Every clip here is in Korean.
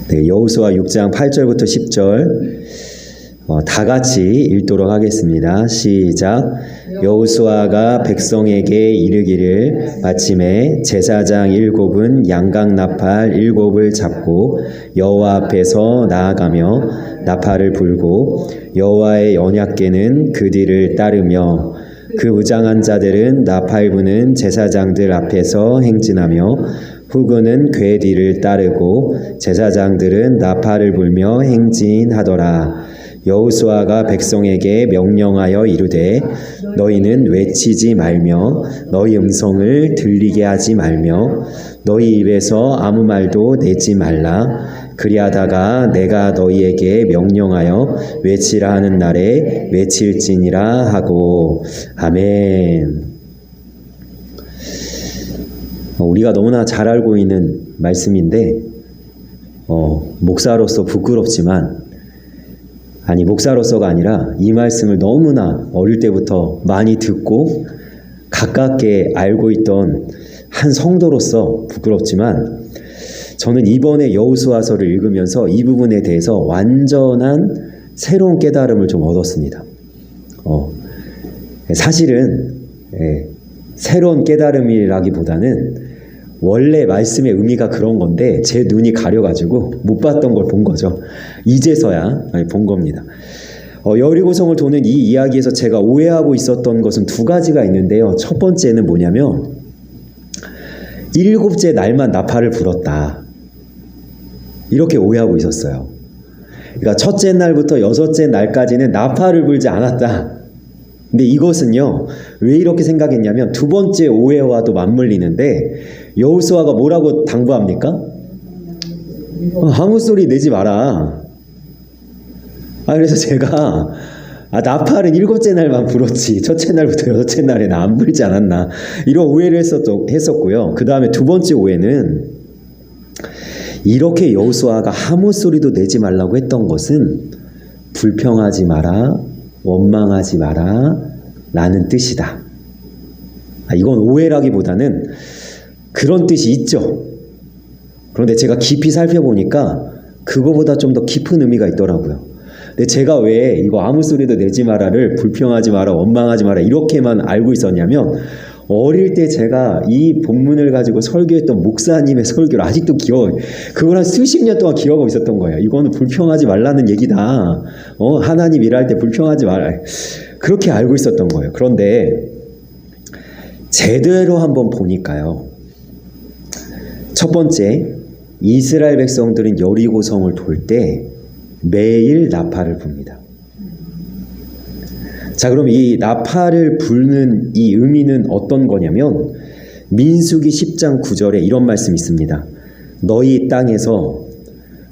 네, 여호수아 6장 8절부터 10절 다 같이 읽도록 하겠습니다. 시작. 여호수아가 백성에게 이르기를 마침에 제사장 7은 양각 나팔 7을 잡고 여호와 앞에서 나아가며 나팔을 불고 여호와의 언약궤는 그 뒤를 따르며 그 무장한 자들은 나팔 부는 제사장들 앞에서 행진하며 후군은 궤 뒤를 따르고 제사장들은 나팔을 불며 행진하더라. 여호수아가 백성에게 명령하여 이르되 너희는 외치지 말며 너희 음성을 들리게 하지 말며 너희 입에서 아무 말도 내지 말라. 그리하다가 내가 너희에게 명령하여 외치라 하는 날에 외칠지니라 하고. 아멘. 우리가 너무나 잘 알고 있는 말씀인데 목사로서 부끄럽지만, 아니 목사로서가 아니라 이 말씀을 너무나 어릴 때부터 많이 듣고 가깝게 알고 있던 한 성도로서 부끄럽지만, 저는 이번에 여호수아서를 읽으면서 이 부분에 대해서 완전한 새로운 깨달음을 좀 얻었습니다. 사실은 새로운 깨달음이라기보다는 원래 말씀의 의미가 그런 건데 제 눈이 가려가지고 못 봤던 걸 본 거죠. 이제서야 본 겁니다. 여리고성을 도는 이 이야기에서 제가 오해하고 있었던 것은 두 가지가 있는데요. 첫 번째는 뭐냐면 7째 날만 나팔을 불었다, 이렇게 오해하고 있었어요. 그러니까 첫째 날부터 6째 날까지는 나팔을 불지 않았다. 근데 이것은요, 왜 이렇게 생각했냐면 두 번째 오해와도 맞물리는데, 여호수아가 뭐라고 당부합니까? 아무 소리 내지 마라. 그래서 제가 나팔은 7째 날만 불었지 첫째 날부터 6째 날에는 안 불지 않았나, 이런 오해를 했었고요. 그 다음에 두 번째 오해는 이렇게 여호수아가 아무 소리도 내지 말라고 했던 것은 불평하지 마라, 원망하지 마라 라는 뜻이다. 이건 오해라기보다는 그런 뜻이 있죠. 그런데 제가 깊이 살펴보니까 그거보다 좀 더 깊은 의미가 있더라고요. 근데 제가 왜 이거 아무 소리도 내지 마라를 불평하지 마라, 원망하지 마라 이렇게만 알고 있었냐면, 어릴 때 제가 이 본문을 가지고 설교했던 목사님의 설교를 아직도 그걸 한 수십 년 동안 기억하고 있었던 거예요. 이거는 불평하지 말라는 얘기다. 하나님 일할 때 불평하지 마라. 그렇게 알고 있었던 거예요. 그런데 제대로 한번 보니까요. 첫 번째, 이스라엘 백성들은 여리고성을 돌 때 매일 나팔을 붑니다. 자, 그럼 이 나팔을 불는 이 의미는 어떤 거냐면, 민수기 10장 9절에 이런 말씀이 있습니다. 너희 땅에서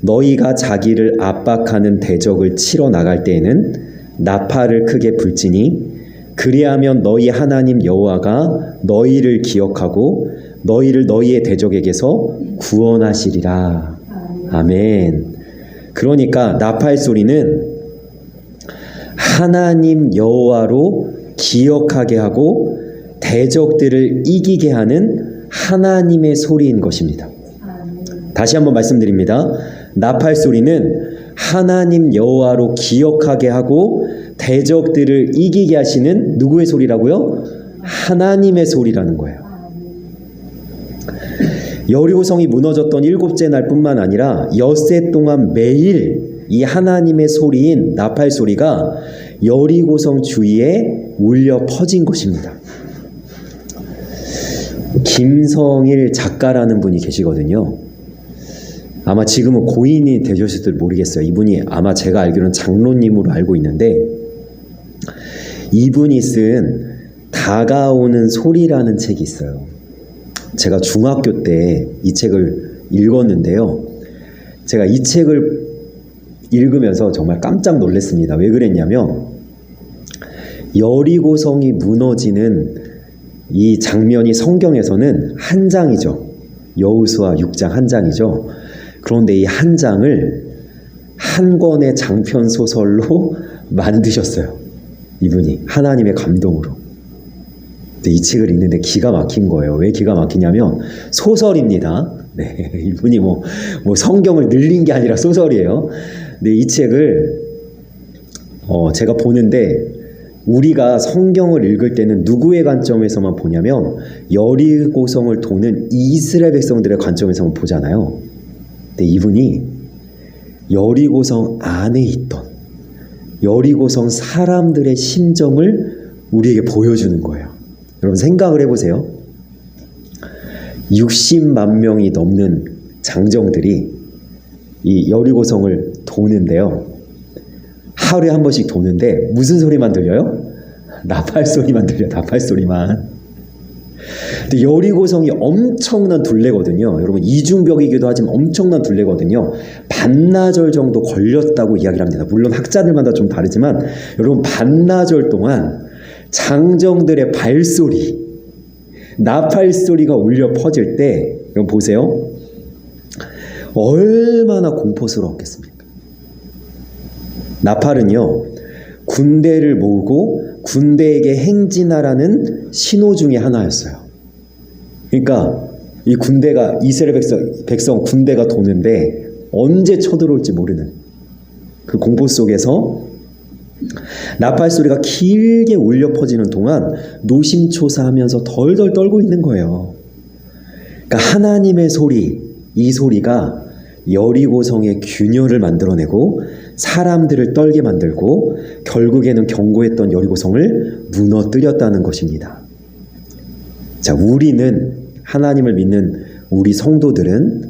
너희가 자기를 압박하는 대적을 치러 나갈 때에는 나팔을 크게 불지니 그리하면 너희 하나님 여호와가 너희를 기억하고 너희를 너희의 대적에게서 구원하시리라. 아멘. 그러니까 나팔 소리는 하나님 여호와로 기억하게 하고 대적들을 이기게 하는 하나님의 소리인 것입니다. 다시 한번 말씀드립니다. 나팔 소리는 하나님 여호와로 기억하게 하고 대적들을 이기게 하시는 누구의 소리라고요? 하나님의 소리라는 거예요. 여리고성이 무너졌던 7째 날뿐만 아니라 엿새 동안 매일 이 하나님의 소리인 나팔 소리가 여리고성 주위에 울려 퍼진 것입니다. 김성일 작가라는 분이 계시거든요. 아마 지금은 고인이 되셨을지도 모르겠어요. 이분이 아마 제가 알기로는 장로님으로 알고 있는데, 이분이 쓴 다가오는 소리라는 책이 있어요. 제가 중학교 때 이 책을 읽었는데요. 제가 이 책을 읽으면서 정말 깜짝 놀랐습니다. 왜 그랬냐면, 여리고성이 무너지는 이 장면이 성경에서는 한 장이죠. 여호수아 6장 한 장이죠. 그런데 이 한 장을 한 권의 장편 소설로 만드셨어요. 이분이 하나님의 감동으로. 근데 이 책을 읽는데 기가 막힌 거예요. 왜 기가 막히냐면 소설입니다. 네, 이분이 뭐 성경을 늘린 게 아니라 소설이에요. 근데 이 책을 제가 보는데 우리가 성경을 읽을 때는 누구의 관점에서만 보냐면 여리고성을 도는 이스라엘 백성들의 관점에서만 보잖아요. 근데 이분이 여리고성 안에 있던 여리고성 사람들의 심정을 우리에게 보여주는 거예요. 여러분 생각을 해보세요. 60만 명이 넘는 장정들이 이 여리고성을 도는데요. 하루에 한 번씩 도는데 무슨 소리만 들려요? 나팔 소리만 들려요. 나팔 소리만. 근데 여리고성이 엄청난 둘레거든요. 여러분 이중벽이기도 하지만 엄청난 둘레거든요. 반나절 정도 걸렸다고 이야기를 합니다. 물론 학자들마다 좀 다르지만 여러분 반나절 동안 장정들의 발소리, 나팔 소리가 울려 퍼질 때 여러분 보세요. 얼마나 공포스러웠겠습니까? 나팔은요, 군대를 모으고 군대에게 행진하라는 신호 중에 하나였어요. 그러니까 이 군대가 이스라엘 백성 군대가 도는데 언제 쳐들어올지 모르는 그 공포 속에서 나팔 소리가 길게 울려 퍼지는 동안 노심초사하면서 덜덜 떨고 있는 거예요. 그러니까 하나님의 소리, 이 소리가 여리고성의 균열을 만들어내고 사람들을 떨게 만들고 결국에는 견고했던 여리고성을 무너뜨렸다는 것입니다. 자, 우리는 하나님을 믿는 우리 성도들은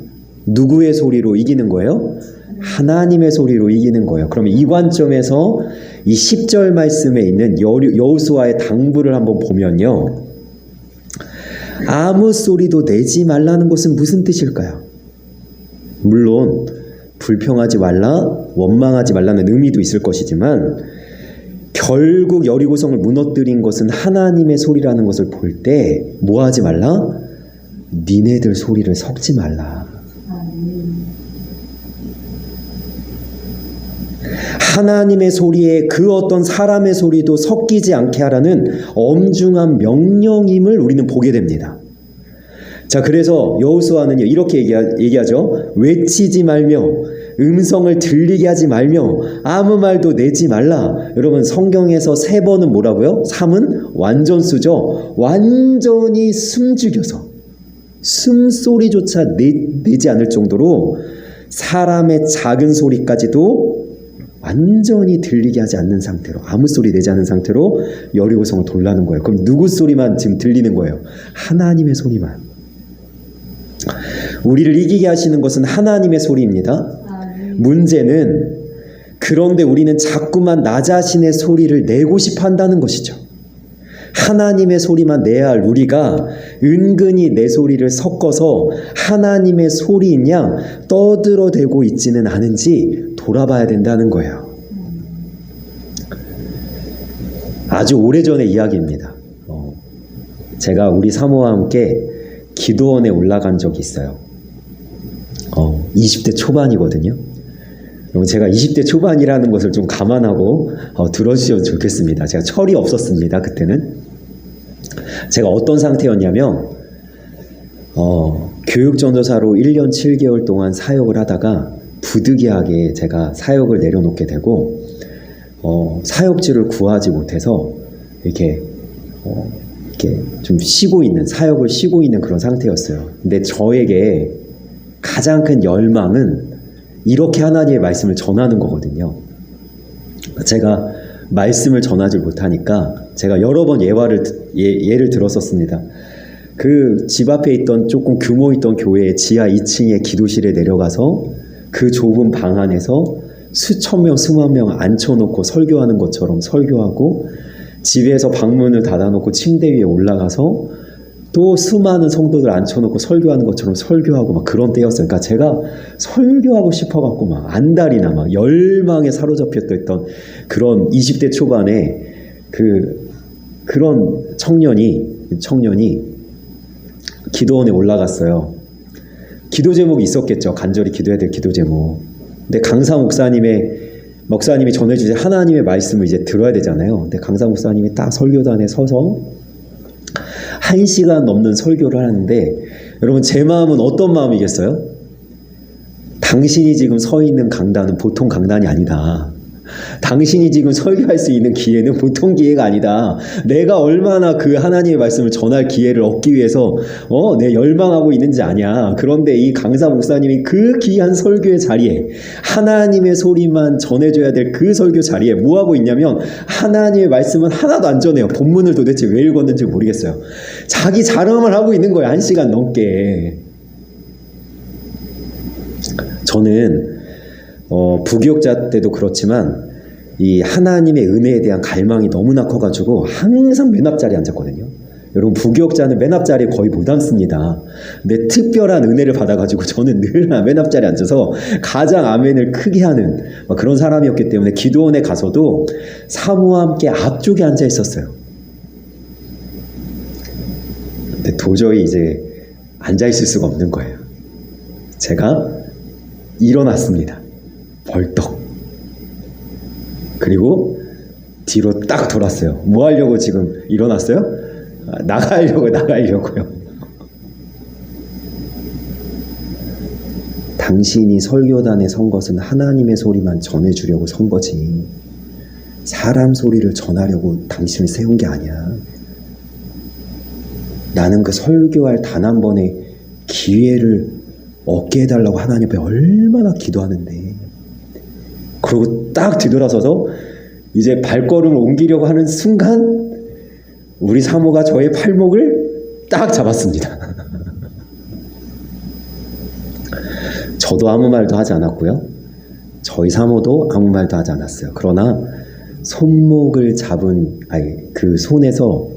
누구의 소리로 이기는 거예요? 하나님의 소리로 이기는 거예요. 그러면 이 관점에서 이 10절 말씀에 있는 여호수아의 당부를 한번 보면요. 아무 소리도 내지 말라는 것은 무슨 뜻일까요? 물론 불평하지 말라, 원망하지 말라는 의미도 있을 것이지만 결국 여리고성을 무너뜨린 것은 하나님의 소리라는 것을 볼 때 뭐 하지 말라? 니네들 소리를 섞지 말라. 하나님의 소리에 그 어떤 사람의 소리도 섞이지 않게 하라는 엄중한 명령임을 우리는 보게 됩니다. 자, 그래서 여호수아는요 이렇게 얘기하죠. 외치지 말며 음성을 들리게 하지 말며 아무 말도 내지 말라. 여러분 성경에서 3번은 뭐라고요? 3은 완전수죠. 완전히 숨죽여서 숨소리조차 내지 않을 정도로 사람의 작은 소리까지도 완전히 들리게 하지 않는 상태로, 아무 소리 내지 않는 상태로 여리고성을 돌라는 거예요. 그럼 누구 소리만 지금 들리는 거예요? 하나님의 소리만. 우리를 이기게 하시는 것은 하나님의 소리입니다. 문제는 그런데 우리는 자꾸만 나 자신의 소리를 내고 싶어 한다는 것이죠. 하나님의 소리만 내야 할 우리가 은근히 내 소리를 섞어서 하나님의 소리인 양 떠들어대고 있지는 않은지 돌아봐야 된다는 거예요. 아주 오래전의 이야기입니다. 제가 우리 사모와 함께 기도원에 올라간 적이 있어요. 20대 초반이거든요. 제가 20대 초반이라는 것을 좀 감안하고 들어주시면 좋겠습니다. 제가 철이 없었습니다. 그때는. 제가 어떤 상태였냐면 교육전도사로 1년 7개월 동안 사역을 하다가 부득이하게 제가 사역을 내려놓게 되고 사역지를 구하지 못해서 이렇게 좀 쉬고 있는, 사역을 쉬고 있는 그런 상태였어요. 근데 저에게 가장 큰 열망은 이렇게 하나님의 말씀을 전하는 거거든요. 제가 말씀을 전하지 못하니까 제가 여러 번 예를 들었었습니다. 그 집 앞에 있던 조금 규모 있던 교회의 지하 2층의 기도실에 내려가서 그 좁은 방 안에서 수천 명, 수만 명 앉혀놓고 설교하는 것처럼 설교하고, 집에서 방문을 닫아놓고 침대 위에 올라가서 또 수많은 성도들 앉혀놓고 설교하는 것처럼 설교하고 막 그런 때였어요. 그러니까 제가 설교하고 싶어갖고 막 안달이나 막 열망에 사로잡혔던 그런 20대 초반에 그런 청년이 기도원에 올라갔어요. 기도 제목이 있었겠죠. 간절히 기도해야 될 기도 제목. 근데 강사 목사님이 전해주신 하나님의 말씀을 이제 들어야 되잖아요. 근데 강사 목사님이 딱 설교단에 서서 1시간 넘는 설교를 하는데 여러분 제 마음은 어떤 마음이겠어요? 당신이 지금 서 있는 강단은 보통 강단이 아니다. 당신이 지금 설교할 수 있는 기회는 보통 기회가 아니다. 내가 얼마나 그 하나님의 말씀을 전할 기회를 얻기 위해서 내 열망하고 있는지 아냐. 그런데 이 강사 목사님이 그 귀한 설교의 자리에 하나님의 소리만 전해줘야 될 그 설교 자리에 뭐 하고 있냐면 하나님의 말씀은 하나도 안 전해요. 본문을 도대체 왜 읽었는지 모르겠어요. 자기 자랑을 하고 있는 거예요. 1시간 넘게. 저는 부교육자 때도 그렇지만 이 하나님의 은혜에 대한 갈망이 너무나 커가지고 항상 맨 앞자리에 앉았거든요. 여러분 부교육자는 맨 앞자리에 거의 못 앉습니다. 근데 특별한 은혜를 받아가지고 저는 늘 맨 앞자리에 앉아서 가장 아멘을 크게 하는 그런 사람이었기 때문에 기도원에 가서도 사모와 함께 앞쪽에 앉아 있었어요. 근데 도저히 이제 앉아 있을 수가 없는 거예요. 제가 일어났습니다. 벌떡. 그리고 뒤로 딱 돌았어요. 뭐 하려고 지금 일어났어요? 나가려고요. 당신이 설교단에 선 것은 하나님의 소리만 전해주려고 선 거지. 사람 소리를 전하려고 당신을 세운 게 아니야. 나는 그 설교할 단 한 번의 기회를 얻게 해달라고 하나님 앞에 얼마나 기도하는데. 그리고 딱 뒤돌아서서 이제 발걸음을 옮기려고 하는 순간 우리 사모가 저의 팔목을 딱 잡았습니다. 저도 아무 말도 하지 않았고요. 저희 사모도 아무 말도 하지 않았어요. 그러나 손목을 잡은 그 손에서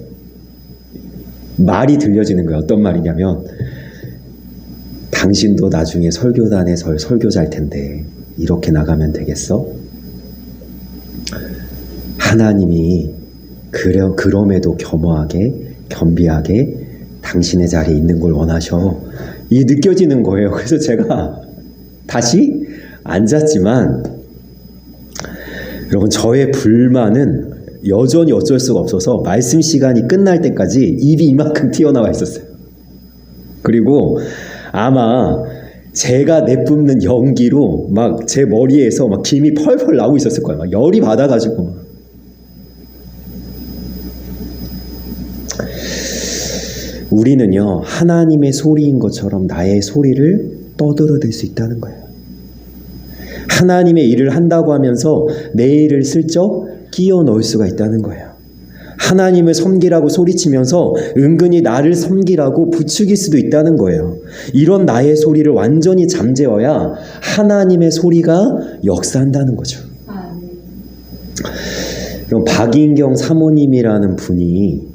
말이 들려지는 거예요. 어떤 말이냐면 당신도 나중에 설교단에 설 설교자일 텐데 이렇게 나가면 되겠어? 하나님이 그럼에도 겸허하게 겸비하게 당신의 자리에 있는 걸 원하셔. 이 느껴지는 거예요. 그래서 제가 다시 앉았지만 여러분 저의 불만은 여전히 어쩔 수가 없어서 말씀 시간이 끝날 때까지 입이 이만큼 튀어나와 있었어요. 그리고 아마 제가 내뿜는 연기로 막 제 머리에서 막 김이 펄펄 나오고 있었을 거예요. 막 열이 받아가지고 막. 우리는요 하나님의 소리인 것처럼 나의 소리를 떠들어댈 수 있다는 거예요. 하나님의 일을 한다고 하면서 내 일을 슬쩍 끼워 넣을 수가 있다는 거예요. 하나님을 섬기라고 소리치면서 은근히 나를 섬기라고 부추길 수도 있다는 거예요. 이런 나의 소리를 완전히 잠재워야 하나님의 소리가 역사한다는 거죠. 그럼 박인경 사모님이라는 분이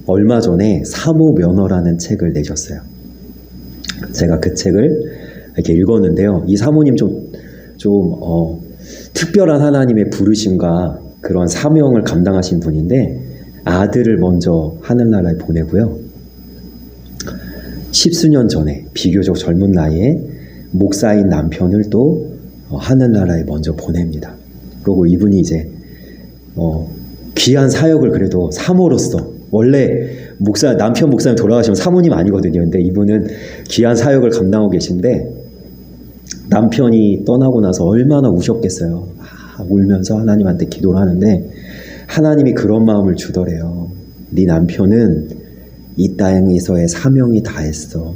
얼마 전에 사모 면허라는 책을 내셨어요. 제가 그 책을 이렇게 읽었는데요. 이 사모님 좀 특별한 하나님의 부르심과 그런 사명을 감당하신 분인데 아들을 먼저 하늘나라에 보내고요. 10수년 전에 비교적 젊은 나이에 목사인 남편을 또 하늘나라에 먼저 보냅니다. 그리고 이분이 이제 귀한 사역을 그래도 사모로서 원래 남편 목사님 돌아가시면 사모님 아니거든요. 근데 이분은 귀한 사역을 감당하고 계신데 남편이 떠나고 나서 얼마나 우셨겠어요. 울면서 하나님한테 기도를 하는데 하나님이 그런 마음을 주더래요. 네 남편은 이 땅에서의 사명이 다했어.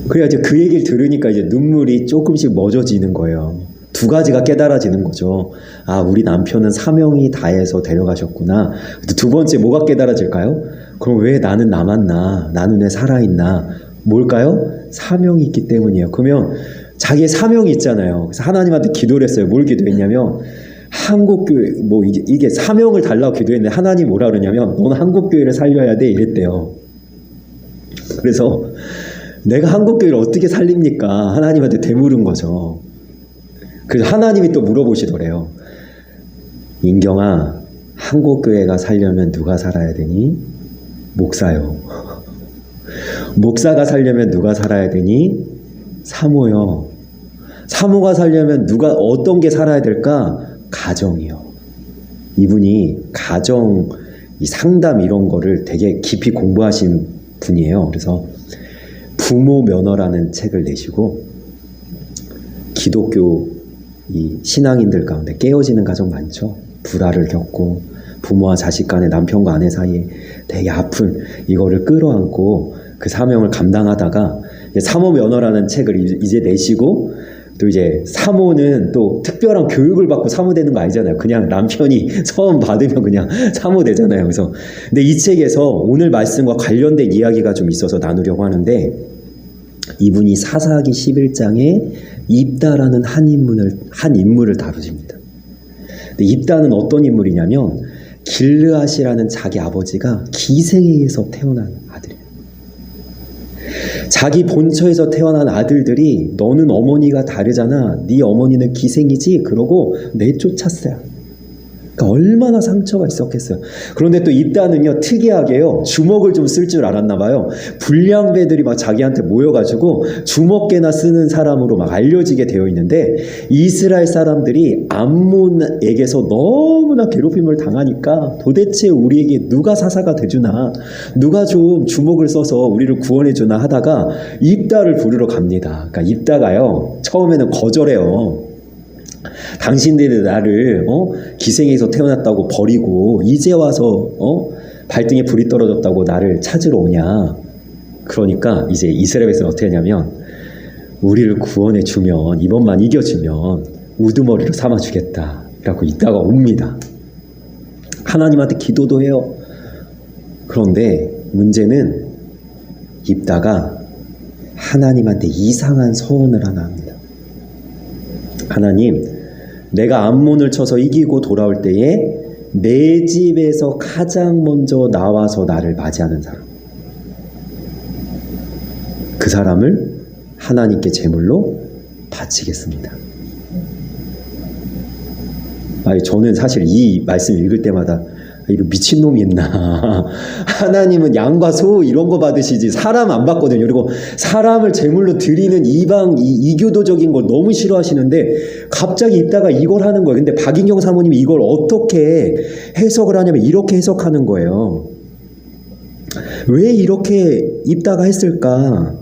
그래야 이제 그 얘기를 들으니까 이제 눈물이 조금씩 멎어지는 거예요. 두 가지가 깨달아지는 거죠. 우리 남편은 사명이 다해서 데려가셨구나. 두 번째 뭐가 깨달아질까요? 그럼 왜 나는 남았나? 나는 왜 살아있나? 뭘까요? 사명이 있기 때문이에요. 그러면 자기의 사명이 있잖아요. 그래서 하나님한테 기도를 했어요. 뭘 기도했냐면 한국교회 이게 사명을 달라고 기도했는데 하나님 뭐라 그러냐면 너는 한국교회를 살려야 돼 이랬대요. 그래서 내가 한국교회를 어떻게 살립니까? 하나님한테 되물은 거죠. 그래서 하나님이 또 물어보시더래요. 인경아, 한국교회가 살려면 누가 살아야 되니? 목사요. 목사가 살려면 누가 살아야 되니? 사모요. 사모가 살려면 어떤 게 살아야 될까? 가정이요. 이분이 가정이 이 상담 이런 거를 되게 깊이 공부하신 분이에요. 그래서 부모 면허라는 책을 내시고 기독교 이 신앙인들 가운데 깨어지는 가정 많죠. 불화를 겪고 부모와 자식 간에 남편과 아내 사이에 되게 아픈 이거를 끌어안고 그 사명을 감당하다가 사모 면허라는 책을 이제 내시고 또 이제 사모는 또 특별한 교육을 받고 사모 되는 거 아니잖아요. 그냥 남편이 서원 받으면 그냥 사모 되잖아요. 그래서 근데 이 책에서 오늘 말씀과 관련된 이야기가 좀 있어서 나누려고 하는데 이분이 사사기 11장에 입다라는 한 인물을 다루십니다. 근데 입다는 어떤 인물이냐면 길르앗이라는 자기 아버지가 기생에 의해서 태어난 아들이에요. 자기 본처에서 태어난 아들들이 너는 어머니가 다르잖아. 네 어머니는 기생이지. 그러고 내쫓았어요. 그러니까 얼마나 상처가 있었겠어요. 그런데 또 입다는요 특이하게요 주먹을 좀 쓸 줄 알았나 봐요. 불량배들이 막 자기한테 모여가지고 주먹개나 쓰는 사람으로 막 알려지게 되어 있는데 이스라엘 사람들이 암몬에게서 너무나 괴롭힘을 당하니까 도대체 우리에게 누가 사사가 돼주나, 누가 좀 주먹을 써서 우리를 구원해주나 하다가 입다를 부르러 갑니다. 그러니까 입다가요 처음에는 거절해요. 당신들이 나를 기생에서 태어났다고 버리고 이제 와서 발등에 불이 떨어졌다고 나를 찾으러 오냐. 그러니까 이제 이스라엘에서는 어떻게 하냐면 우리를 구원해 주면, 이번만 이겨주면 우두머리로 삼아주겠다 라고 있다가 옵니다. 하나님한테 기도도 해요. 그런데 문제는 입다가 하나님한테 이상한 서원을 하나 합니다. 하나님, 내가 암몬을 쳐서 이기고 돌아올 때에 내 집에서 가장 먼저 나와서 나를 맞이하는 사람, 그 사람을 하나님께 제물로 바치겠습니다. 저는 사실 이 말씀 읽을 때마다 이거 미친놈이 있나. 하나님은 양과 소 이런 거 받으시지 사람 안 받거든요. 그리고 사람을 제물로 드리는 이방 이교도적인 걸 너무 싫어하시는데 갑자기 있다가 이걸 하는 거예요. 근데 박인경 사모님이 이걸 어떻게 해석을 하냐면 이렇게 해석하는 거예요. 왜 이렇게 입다가 했을까?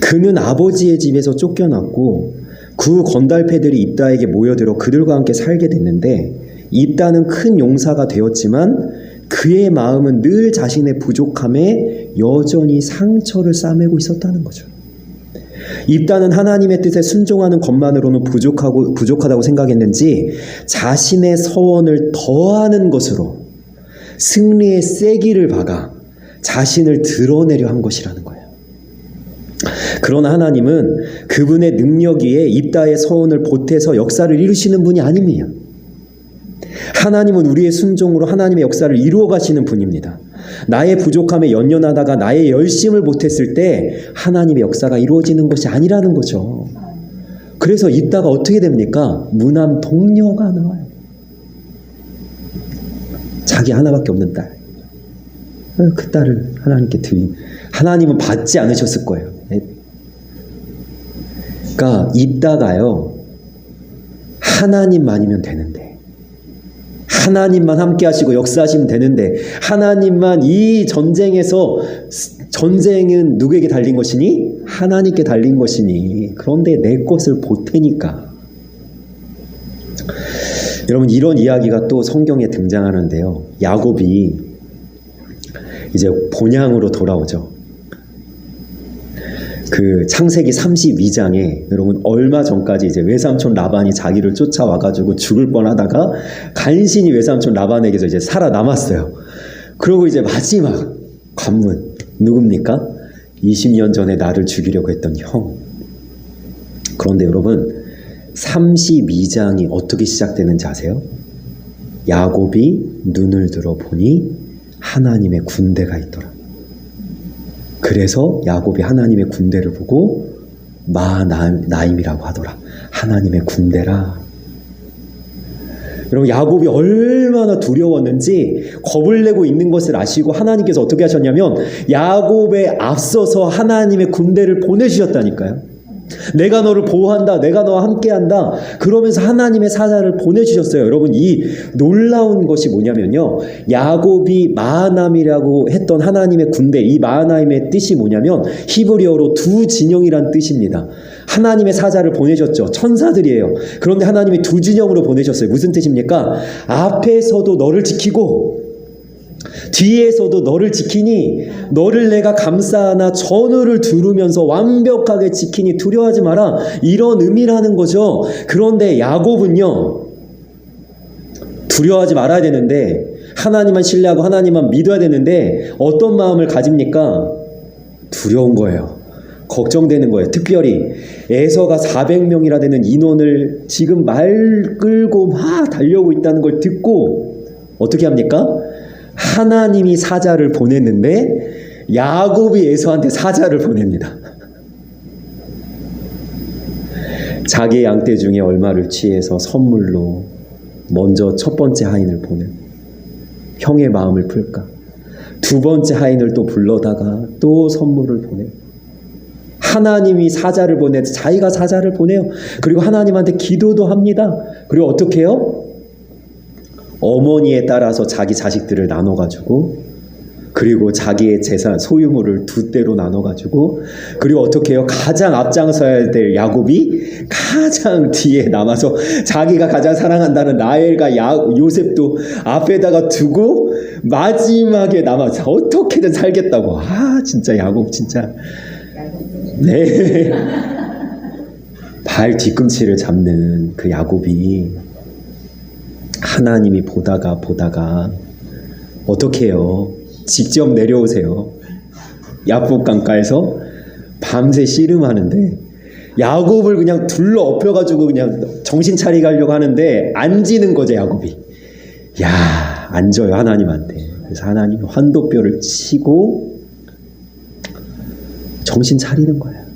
그는 아버지의 집에서 쫓겨났고 그 건달패들이 입다에게 모여들어 그들과 함께 살게 됐는데 입다는 큰 용사가 되었지만 그의 마음은 늘 자신의 부족함에 여전히 상처를 싸매고 있었다는 거죠. 입다는 하나님의 뜻에 순종하는 것만으로는 부족하다고 생각했는지 자신의 서원을 더하는 것으로 승리의 세기를 박아 자신을 드러내려 한 것이라는 거예요. 그러나 하나님은 그분의 능력 위에 입다의 서원을 보태서 역사를 이루시는 분이 아닙니다. 하나님은 우리의 순종으로 하나님의 역사를 이루어 가시는 분입니다. 나의 부족함에 연연하다가 나의 열심을 못했을 때 하나님의 역사가 이루어지는 것이 아니라는 거죠. 그래서 입다가 어떻게 됩니까? 무남 동녀가 나와요. 자기 하나밖에 없는 딸. 그 딸을 하나님께 드린, 하나님은 받지 않으셨을 거예요. 그러니까 입다가요 하나님만이면 되는데, 하나님만 함께 하시고 역사하시면 되는데, 하나님만 이 전쟁에서, 전쟁은 누구에게 달린 것이니? 하나님께 달린 것이니. 그런데 내 것을 보태니까. 여러분, 이런 이야기가 또 성경에 등장하는데요. 야곱이 이제 본향으로 돌아오죠. 그 창세기 32장에 여러분 얼마 전까지 이제 외삼촌 라반이 자기를 쫓아와가지고 죽을 뻔하다가 간신히 외삼촌 라반에게서 이제 살아남았어요. 그리고 이제 마지막 관문 누굽니까? 20년 전에 나를 죽이려고 했던 형. 그런데 여러분 32장이 어떻게 시작되는지 아세요? 야곱이 눈을 들어 보니 하나님의 군대가 있더라. 그래서 야곱이 하나님의 군대를 보고 마나임이라고 하더라. 하나님의 군대라. 여러분 야곱이 얼마나 두려웠는지 겁을 내고 있는 것을 아시고 하나님께서 어떻게 하셨냐면 야곱에 앞서서 하나님의 군대를 보내주셨다니까요. 내가 너를 보호한다. 내가 너와 함께한다. 그러면서 하나님의 사자를 보내주셨어요. 여러분, 이 놀라운 것이 뭐냐면요, 야곱이 마하나임이라고 했던 하나님의 군대, 이 마하나임의 뜻이 뭐냐면 히브리어로 두 진영이란 뜻입니다. 하나님의 사자를 보내셨죠. 천사들이에요. 그런데 하나님이 두 진영으로 보내셨어요. 무슨 뜻입니까? 앞에서도 너를 지키고 뒤에서도 너를 지키니 너를 내가 감싸나 전우를 두르면서 완벽하게 지키니 두려워하지 마라. 이런 의미라는 거죠. 그런데 야곱은요, 두려워하지 말아야 되는데, 하나님만 신뢰하고 하나님만 믿어야 되는데 어떤 마음을 가집니까? 두려운 거예요. 걱정되는 거예요. 특별히 에서가 400명이라 되는 인원을 지금 말 끌고 막 달려오고 있다는 걸 듣고 어떻게 합니까? 하나님이 사자를 보냈는데 야곱이 에서한테 사자를 보냅니다. 자기의 양떼 중에 얼마를 취해서 선물로 먼저 첫 번째 하인을 보내. 형의 마음을 풀까? 두 번째 하인을 또 불러다가 또 선물을 보내. 하나님이 사자를 보내서 자기가 사자를 보내요. 그리고 하나님한테 기도도 합니다. 그리고 어떻게 해요? 어머니에 따라서 자기 자식들을 나눠가지고, 그리고 자기의 재산, 소유물을 두 대로 나눠가지고, 그리고 어떻게 해요? 가장 앞장서야 될 야곱이 가장 뒤에 남아서 자기가 가장 사랑한다는 라헬과 요셉도 앞에다가 두고 마지막에 남아서 어떻게든 살겠다고. 진짜 야곱 진짜. 네. 발 뒤꿈치를 잡는 그 야곱이 하나님이 보다가 어떻게 해요? 직접 내려오세요. 야복 강가에서 밤새 씨름하는데 야곱을 그냥 둘러 엎혀가지고 그냥 정신 차리게 하려고 하는데 안 지는 거죠, 야곱이. 안 져요, 하나님한테. 그래서 하나님이 환도뼈를 치고 정신 차리는 거예요.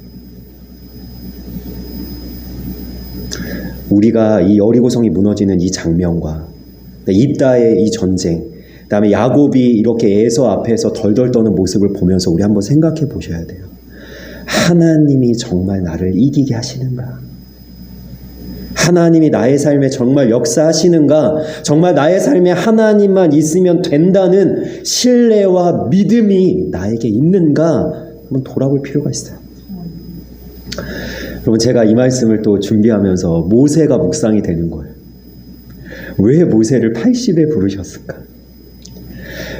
우리가 이 여리고성이 무너지는 이 장면과 입다의 이 전쟁, 그 다음에 야곱이 이렇게 에서 앞에서 덜덜 떠는 모습을 보면서 우리 한번 생각해 보셔야 돼요. 하나님이 정말 나를 이기게 하시는가? 하나님이 나의 삶에 정말 역사하시는가? 정말 나의 삶에 하나님만 있으면 된다는 신뢰와 믿음이 나에게 있는가? 한번 돌아볼 필요가 있어요. 여러분, 제가 이 말씀을 또 준비하면서 모세가 묵상이 되는 거예요. 왜 모세를 80에 부르셨을까?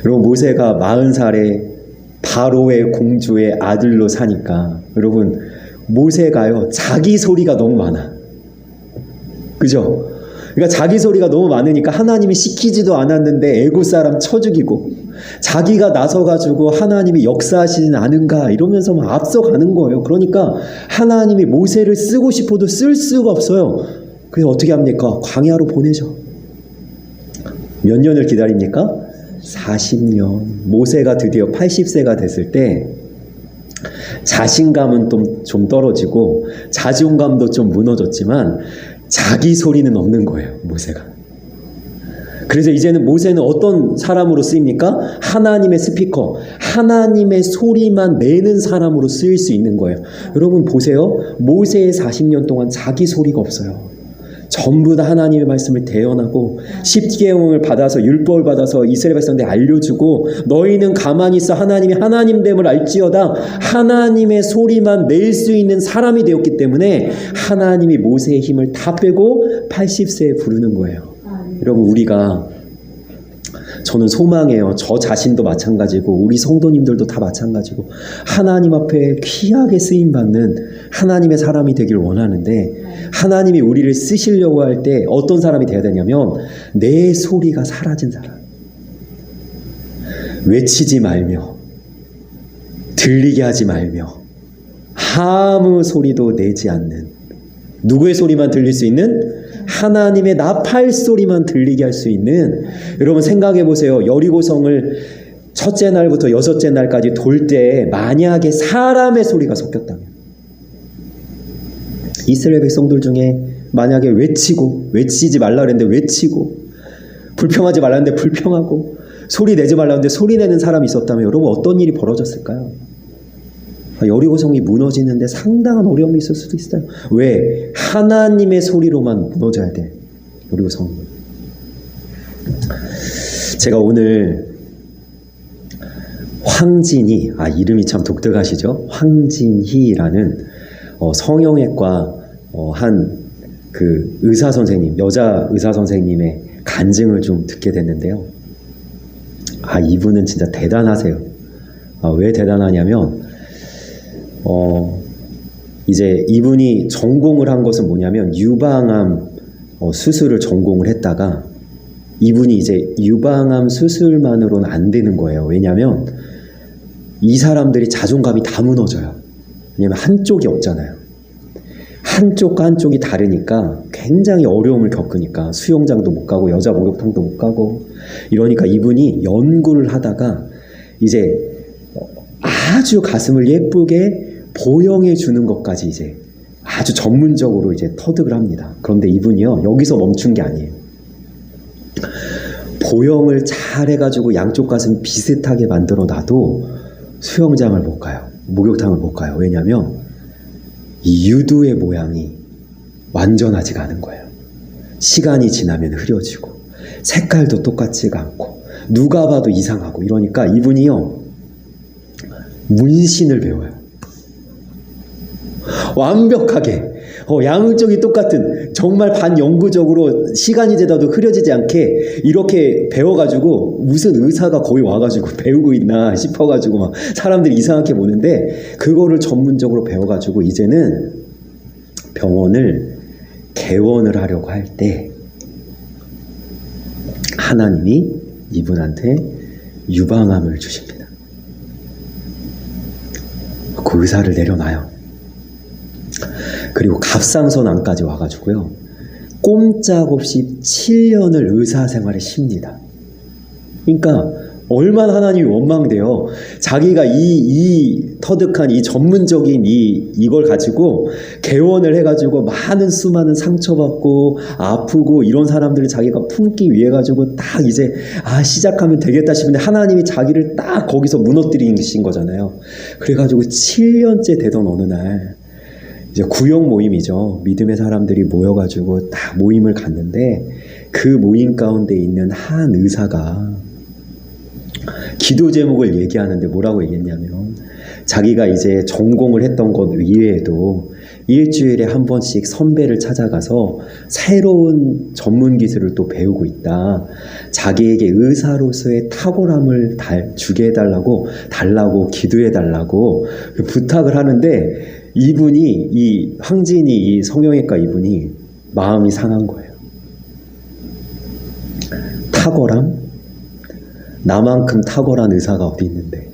여러분, 모세가 40살에 바로의 공주의 아들로 사니까, 여러분, 모세가요, 자기 소리가 너무 많아. 그죠? 그러니까 자기 소리가 너무 많으니까 하나님이 시키지도 않았는데 애국 사람 쳐 죽이고, 자기가 나서가지고 하나님이 역사하시진 않은가 이러면서 막 앞서가는 거예요. 그러니까 하나님이 모세를 쓰고 싶어도 쓸 수가 없어요. 그래서 어떻게 합니까? 광야로 보내죠. 몇 년을 기다립니까? 40년. 모세가 드디어 80세가 됐을 때 자신감은 좀 떨어지고 자존감도 좀 무너졌지만 자기 소리는 없는 거예요, 모세가. 그래서 이제는 모세는 어떤 사람으로 쓰입니까? 하나님의 스피커, 하나님의 소리만 내는 사람으로 쓰일 수 있는 거예요. 여러분 보세요. 모세의 40년 동안 자기 소리가 없어요. 전부 다 하나님의 말씀을 대언하고 십계명을 받아서 율법을 받아서 이스라엘 백성들에 알려주고, 너희는 가만히 있어 하나님이 하나님됨을 알지어다. 하나님의 소리만 낼 수 있는 사람이 되었기 때문에 하나님이 모세의 힘을 다 빼고 80세에 부르는 거예요. 여러분, 우리가, 저는 소망해요. 저 자신도 마찬가지고 우리 성도님들도 다 마찬가지고 하나님 앞에 귀하게 쓰임받는 하나님의 사람이 되길 원하는데, 하나님이 우리를 쓰시려고 할 때 어떤 사람이 되어야 되냐면 내 소리가 사라진 사람, 외치지 말며 들리게 하지 말며 아무 소리도 내지 않는, 누구의 소리만 들릴 수 있는? 하나님의 나팔 소리만 들리게 할 수 있는. 여러분 생각해 보세요. 여리고성을 첫째 날부터 여섯째 날까지 돌 때 만약에 사람의 소리가 섞였다면, 이스라엘 백성들 중에 만약에 외치지 말라 그랬는데 외치고, 불평하지 말라 했는데 불평하고, 소리 내지 말라 했는데 소리 내는 사람이 있었다면 여러분 어떤 일이 벌어졌을까요? 여리고성이 무너지는데 상당한 어려움이 있을 수도 있어요. 왜? 하나님의 소리로만 무너져야 돼, 여리고성이. 제가 오늘 황진희, 이름이 참 독특하시죠? 황진희라는 성형외과 한 그 의사 선생님, 여자 의사 선생님의 간증을 좀 듣게 됐는데요. 이분은 진짜 대단하세요. 왜 대단하냐면 이제 이분이 전공을 한 것은 뭐냐면 유방암 수술을 전공을 했다가 이분이 이제 유방암 수술만으로는 안 되는 거예요. 왜냐면 이 사람들이 자존감이 다 무너져요. 왜냐면 한쪽이 없잖아요. 한쪽과 한쪽이 다르니까 굉장히 어려움을 겪으니까 수영장도 못 가고 여자 목욕탕도 못 가고 이러니까 이분이 연구를 하다가 이제 아주 가슴을 예쁘게 보형해 주는 것까지 이제 아주 전문적으로 이제 터득을 합니다. 그런데 이분이요, 여기서 멈춘 게 아니에요. 보형을 잘 해가지고 양쪽 가슴 비슷하게 만들어 놔도 수영장을 못 가요. 목욕탕을 못 가요. 왜냐면 이 유두의 모양이 완전하지가 않은 거예요. 시간이 지나면 흐려지고 색깔도 똑같지가 않고 누가 봐도 이상하고 이러니까 이분이요, 문신을 배워요. 완벽하게 양쪽이 똑같은, 정말 반영구적으로 시간이 지나도 흐려지지 않게 이렇게 배워가지고 무슨 의사가 거기 와가지고 배우고 있나 싶어가지고 막 사람들이 이상하게 보는데, 그거를 전문적으로 배워가지고 이제는 병원을 개원을 하려고 할 때 하나님이 이분한테 유방암을 주십니다. 그 의사를 내려놔요. 그리고 갑상선암까지 와가지고요, 꼼짝없이 7년을 의사 생활을 쉽니다. 그러니까 얼마나 하나님이 원망돼요. 자기가 이 터득한 이 전문적인 이걸 가지고 개원을 해가지고 많은 수많은 상처받고 아프고 이런 사람들을 자기가 품기 위해 가지고 딱 이제 시작하면 되겠다 싶은데 하나님이 자기를 딱 거기서 무너뜨리신 거잖아요. 그래가지고 7년째 되던 어느 날 이제 구역 모임이죠. 믿음의 사람들이 모여가지고 다 모임을 갔는데 그 모임 가운데 있는 한 의사가 기도 제목을 얘기하는데 뭐라고 얘기했냐면, 자기가 이제 전공을 했던 것 이외에도 일주일에 한 번씩 선배를 찾아가서 새로운 전문 기술을 또 배우고 있다. 자기에게 의사로서의 탁월함을 주게 해달라고 기도해달라고 부탁을 하는데, 이분이, 이 황진이, 이 성형외과 이분이 마음이 상한 거예요. 탁월함? 나만큼 탁월한 의사가 어디 있는데.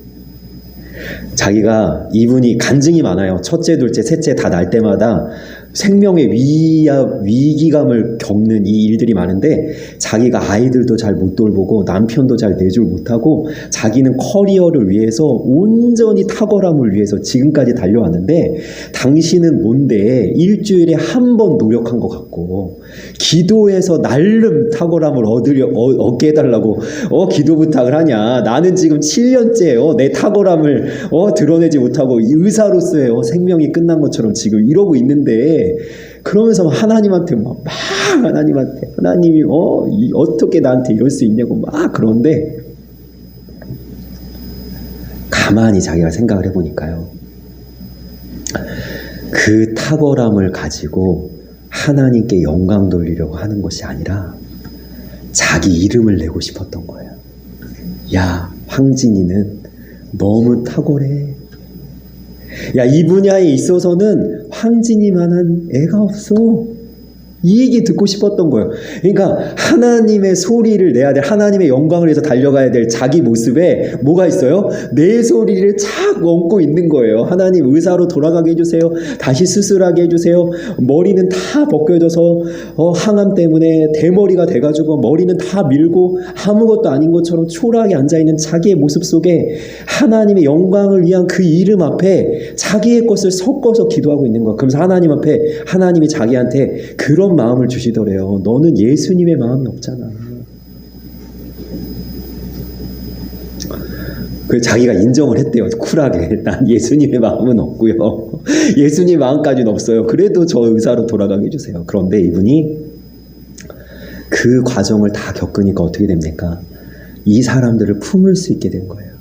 자기가, 이분이 간증이 많아요. 첫째, 둘째, 셋째 다 날 때마다 생명의 위기감을 겪는 이 일들이 많은데, 자기가 아이들도 잘 못 돌보고 남편도 잘 내줄 못하고 자기는 커리어를 위해서 온전히 탁월함을 위해서 지금까지 달려왔는데, 당신은 뭔데 일주일에 한 번 노력한 것 같고 기도해서 나름 탁월함을 얻게 해달라고 기도 부탁을 하냐. 나는 지금 7년째 내 탁월함을 드러내지 못하고 의사로서의 생명이 끝난 것처럼 지금 이러고 있는데, 그러면서 하나님한테 하나님이 어떻게 나한테 이럴 수 있냐고 막 그러는데, 가만히 자기가 생각을 해보니까요, 그 탁월함을 가지고 하나님께 영광 돌리려고 하는 것이 아니라 자기 이름을 내고 싶었던 거예요. 야, 황진이는 너무 탁월해. 야, 이 분야에 있어서는 황진이만한 애가 없어. 이 얘기 듣고 싶었던 거예요. 그러니까 하나님의 소리를 내야 될, 하나님의 영광을 위해서 달려가야 될 자기 모습에 뭐가 있어요? 내 소리를 착 얹고 있는 거예요. 하나님, 의사로 돌아가게 해주세요. 다시 수술하게 해주세요. 머리는 다 벗겨져서 항암 때문에 대머리가 돼가지고 머리는 다 밀고 아무것도 아닌 것처럼 초라하게 앉아있는 자기의 모습 속에 하나님의 영광을 위한 그 이름 앞에 자기의 것을 섞어서 기도하고 있는 거예요. 그러면서 하나님 앞에, 하나님이 자기한테 그런 마음을 주시더래요. 너는 예수님의 마음이 없잖아. 그 자기가 인정을 했대요. 쿨하게. 난 예수님의 마음은 없고요. 예수님 마음까지는 없어요. 그래도 저 의사로 돌아가게 해주세요. 그런데 이분이 그 과정을 다 겪으니까 어떻게 됩니까? 이 사람들을 품을 수 있게 된 거예요.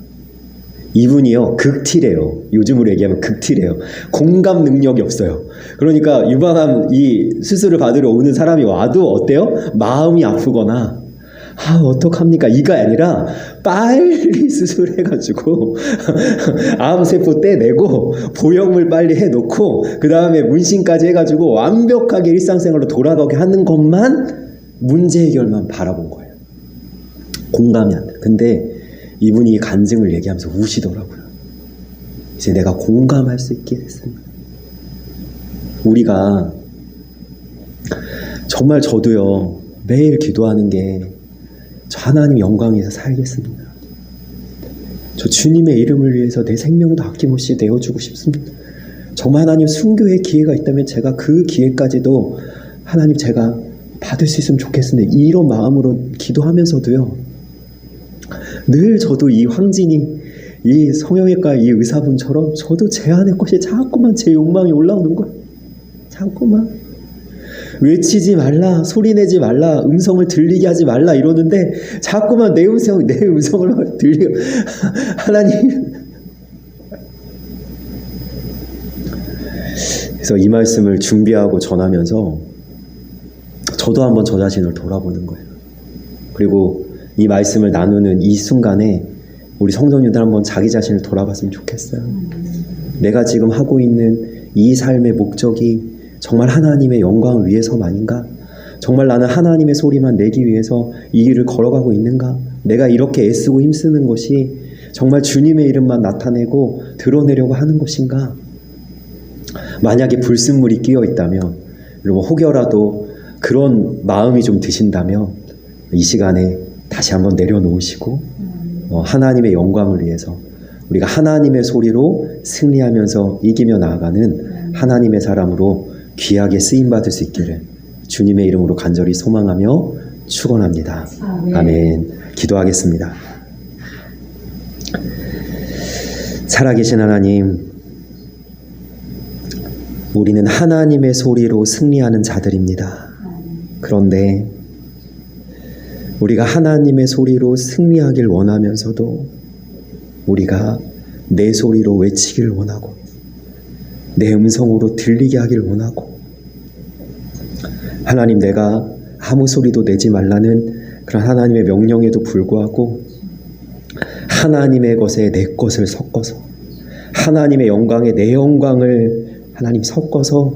이분이요, 극티래요. 요즘으로 얘기하면 극티래요. 공감 능력이 없어요. 그러니까 유방암 이 수술을 받으러 오는 사람이 와도 어때요? 마음이 아프거나 어떡합니까? 이가 아니라 빨리 수술해가지고 암세포 떼내고 보형물 빨리 해놓고 그 다음에 문신까지 해가지고 완벽하게 일상생활로 돌아가게 하는 것만 문제 해결만 바라본 거예요. 공감이 안 돼. 근데 이분이 간증을 얘기하면서 우시더라고요. 이제 내가 공감할 수 있게 됐습니다. 우리가 정말 저도요, 매일 기도하는 게 저 하나님 영광에서 살겠습니다. 저 주님의 이름을 위해서 내 생명도 아낌없이 내어주고 싶습니다. 정말 하나님 순교의 기회가 있다면 제가 그 기회까지도 하나님 제가 받을 수 있으면 좋겠습니다. 이런 마음으로 기도하면서도요, 늘 저도 이 황진이 이 성형외과 이 의사분처럼 저도 제 안의 것이 자꾸만 제 욕망이 올라오는 거예요. 자꾸만 외치지 말라, 소리내지 말라, 음성을 들리게 하지 말라 이러는데 자꾸만 내 음성을 들리게 하나님. 그래서 이 말씀을 준비하고 전하면서 저도 한번 저 자신을 돌아보는 거예요. 그리고 이 말씀을 나누는 이 순간에 우리 성도님들 한번 자기 자신을 돌아봤으면 좋겠어요. 내가 지금 하고 있는 이 삶의 목적이 정말 하나님의 영광을 위해서만인가? 정말 나는 하나님의 소리만 내기 위해서 이 길을 걸어가고 있는가? 내가 이렇게 애쓰고 힘쓰는 것이 정말 주님의 이름만 나타내고 드러내려고 하는 것인가? 만약에 불순물이 끼어 있다면, 여러분 혹여라도 그런 마음이 좀 드신다면 이 시간에 다시 한번 내려놓으시고 하나님의 영광을 위해서 우리가 하나님의 소리로 승리하면서 이기며 나아가는 하나님의 사람으로 귀하게 쓰임받을 수 있기를 주님의 이름으로 간절히 소망하며 축원합니다. 아멘. 기도하겠습니다. 살아계신 하나님, 우리는 하나님의 소리로 승리하는 자들입니다. 그런데 우리가 하나님의 소리로 승리하길 원하면서도 우리가 내 소리로 외치기를 원하고 내 음성으로 들리게 하길 원하고, 하나님 내가 아무 소리도 내지 말라는 그런 하나님의 명령에도 불구하고 하나님의 것에 내 것을 섞어서 하나님의 영광에 내 영광을 하나님 섞어서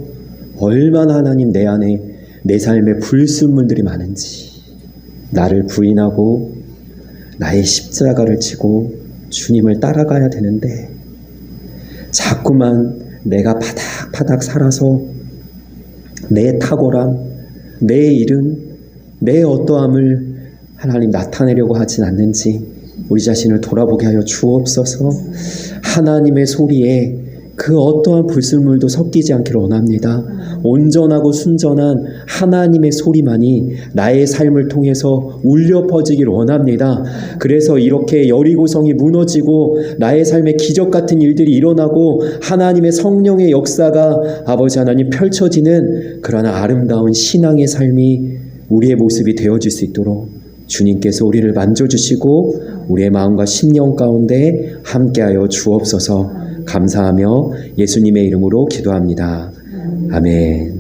얼마나 하나님 내 안에 내 삶에 불순물들이 많은지 나를 부인하고 나의 십자가를 지고 주님을 따라가야 되는데 자꾸만 내가 파닥파닥 살아서 내 탁월함, 내 이름, 내 어떠함을 하나님 나타내려고 하진 않는지 우리 자신을 돌아보게 하여 주옵소서. 하나님의 소리에 그 어떠한 불순물도 섞이지 않기를 원합니다. 온전하고 순전한 하나님의 소리만이 나의 삶을 통해서 울려 퍼지길 원합니다. 그래서 이렇게 여리고성이 무너지고 나의 삶에 기적 같은 일들이 일어나고 하나님의 성령의 역사가 아버지 하나님 펼쳐지는 그러한 아름다운 신앙의 삶이 우리의 모습이 되어질 수 있도록 주님께서 우리를 만져주시고 우리의 마음과 심령 가운데 함께하여 주옵소서. 감사하며 예수님의 이름으로 기도합니다. 아멘.